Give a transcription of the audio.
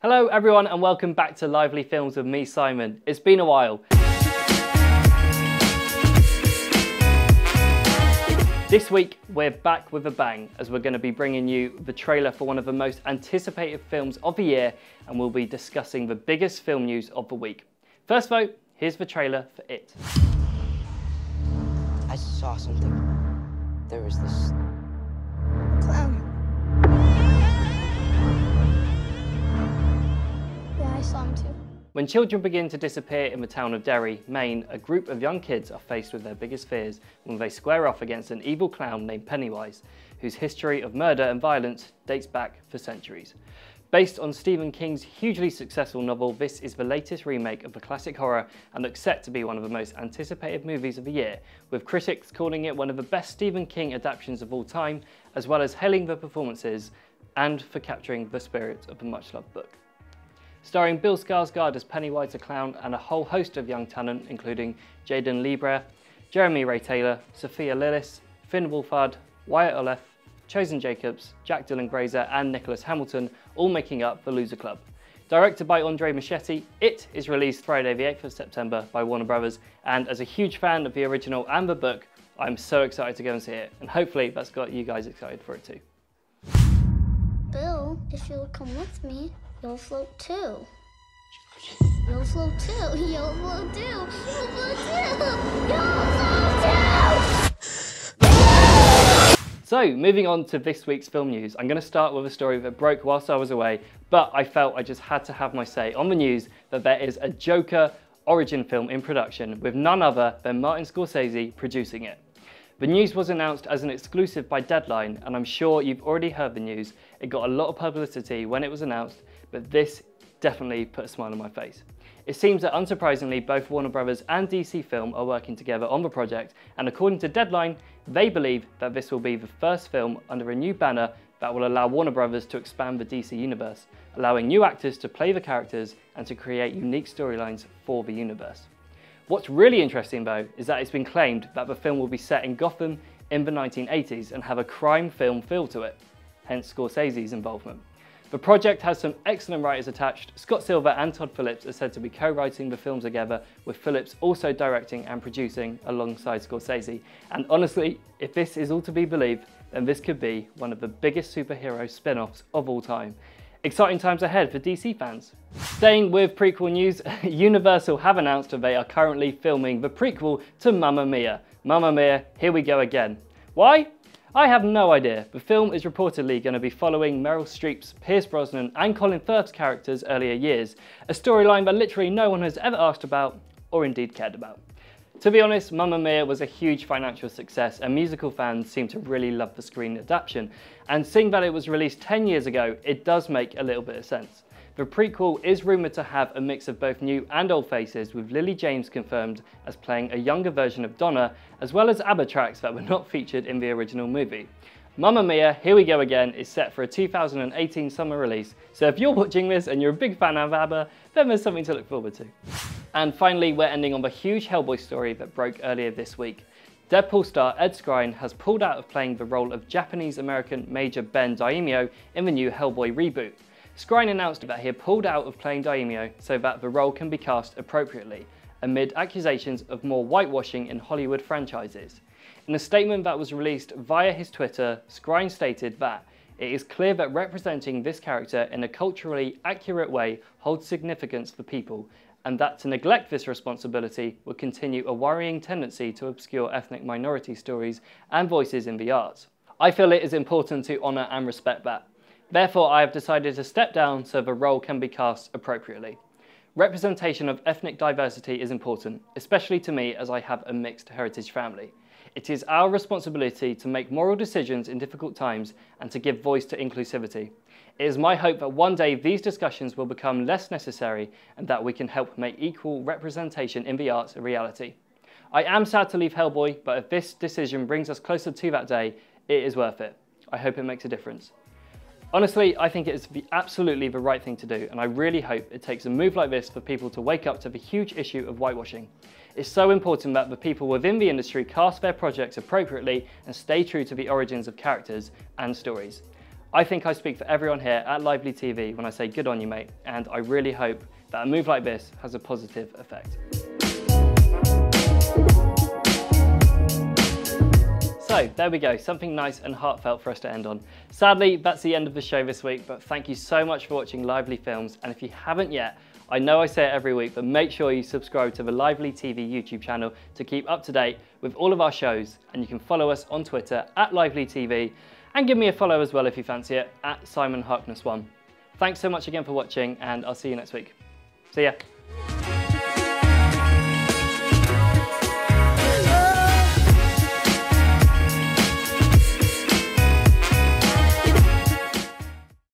Hello everyone and welcome back to Lively Films with me, Simon. It's been a while. This week we're back with a bang as we're going to be bringing you the trailer for one of the most anticipated films of the year, and we'll be discussing the biggest film news of the week. First though, here's the trailer for It. I saw something. There was this clown. Yeah, I saw him too. When children begin to disappear in the town of Derry, Maine, a group of young kids are faced with their biggest fears when they square off against an evil clown named Pennywise, whose history of murder and violence dates back for centuries. Based on Stephen King's hugely successful novel, this is the latest remake of the classic horror and looks set to be one of the most anticipated movies of the year, with critics calling it one of the best Stephen King adaptations of all time, as well as hailing the performances and for capturing the spirit of the much-loved book. Starring Bill Skarsgård as Pennywise the Clown and a whole host of young talent including Jaden Lieber, Jeremy Ray Taylor, Sophia Lillis, Finn Wolfhard, Wyatt Oleff, Chosen Jacobs, Jack Dylan Grazer and Nicholas Hamilton, all making up the Loser Club. Directed by Andre Muschietti, It is released Friday the 8th of September by Warner Brothers, and as a huge fan of the original and the book, I'm so excited to go and see it, and hopefully that's got you guys excited for it too. Bill, if you'll come with me, you'll float too. You'll float too. You'll float too. You'll float too. You'll float too. So, moving on to this week's film news, I'm going to start with a story that broke whilst I was away, but I felt I just had to have my say on the news that there is a Joker origin film in production with none other than Martin Scorsese producing it. The news was announced as an exclusive by Deadline, and I'm sure you've already heard the news. It got a lot of publicity when it was announced, but this definitely put a smile on my face. It seems that unsurprisingly both Warner Brothers and DC Film are working together on the project, and according to Deadline, they believe that this will be the first film under a new banner that will allow Warner Brothers to expand the DC universe, allowing new actors to play the characters and to create unique storylines for the universe. What's really interesting though is that it's been claimed that the film will be set in Gotham in the 1980s and have a crime film feel to it, hence Scorsese's involvement. The project has some excellent writers attached. Scott Silver and Todd Phillips are said to be co-writing the film together, with Phillips also directing and producing alongside Scorsese. And honestly, if this is all to be believed, then this could be one of the biggest superhero spin-offs of all time. Exciting times ahead for DC fans. Staying with prequel news, Universal have announced that they are currently filming the prequel to Mamma Mia. Mamma Mia, here we go again. Why? I have no idea. The film is reportedly going to be following Meryl Streep's, Pierce Brosnan and Colin Firth's characters' earlier years, a storyline that literally no one has ever asked about or indeed cared about. To be honest, Mamma Mia was a huge financial success and musical fans seem to really love the screen adaptation, and seeing that it was released 10 years ago, it does make a little bit of sense. The prequel is rumoured to have a mix of both new and old faces, with Lily James confirmed as playing a younger version of Donna, as well as ABBA tracks that were not featured in the original movie. Mamma Mia, Here We Go Again is set for a 2018 summer release, so if you're watching this and you're a big fan of ABBA, then there's something to look forward to. And finally, we're ending on the huge Hellboy story that broke earlier this week. Deadpool star Ed Skrein has pulled out of playing the role of Japanese-American Major Ben Daimyo in the new Hellboy reboot. Skrein announced that he had pulled out of playing Daimyo so that the role can be cast appropriately, amid accusations of more whitewashing in Hollywood franchises. In a statement that was released via his Twitter, Skrein stated that it is clear that representing this character in a culturally accurate way holds significance for people, and that to neglect this responsibility would continue a worrying tendency to obscure ethnic minority stories and voices in the arts. I feel it is important to honour and respect that. Therefore, I have decided to step down so the role can be cast appropriately. Representation of ethnic diversity is important, especially to me as I have a mixed heritage family. It is our responsibility to make moral decisions in difficult times and to give voice to inclusivity. It is my hope that one day these discussions will become less necessary and that we can help make equal representation in the arts a reality. I am sad to leave Hellboy, but if this decision brings us closer to that day, it is worth it. I hope it makes a difference. Honestly, I think it is absolutely the right thing to do, and I really hope it takes a move like this for people to wake up to the huge issue of whitewashing. It's so important that the people within the industry cast their projects appropriately and stay true to the origins of characters and stories. I think I speak for everyone here at Lively TV when I say good on you, mate, and I really hope that a move like this has a positive effect. So there we go, something nice and heartfelt for us to end on. Sadly, that's the end of the show this week, but thank you so much for watching Lively Films, and if you haven't yet, I know I say it every week, but make sure you subscribe to the Lively TV YouTube channel to keep up to date with all of our shows, and you can follow us on Twitter at Lively TV, and give me a follow as well if you fancy it, at Harkness1. Thanks so much again for watching, and I'll see you next week. See ya.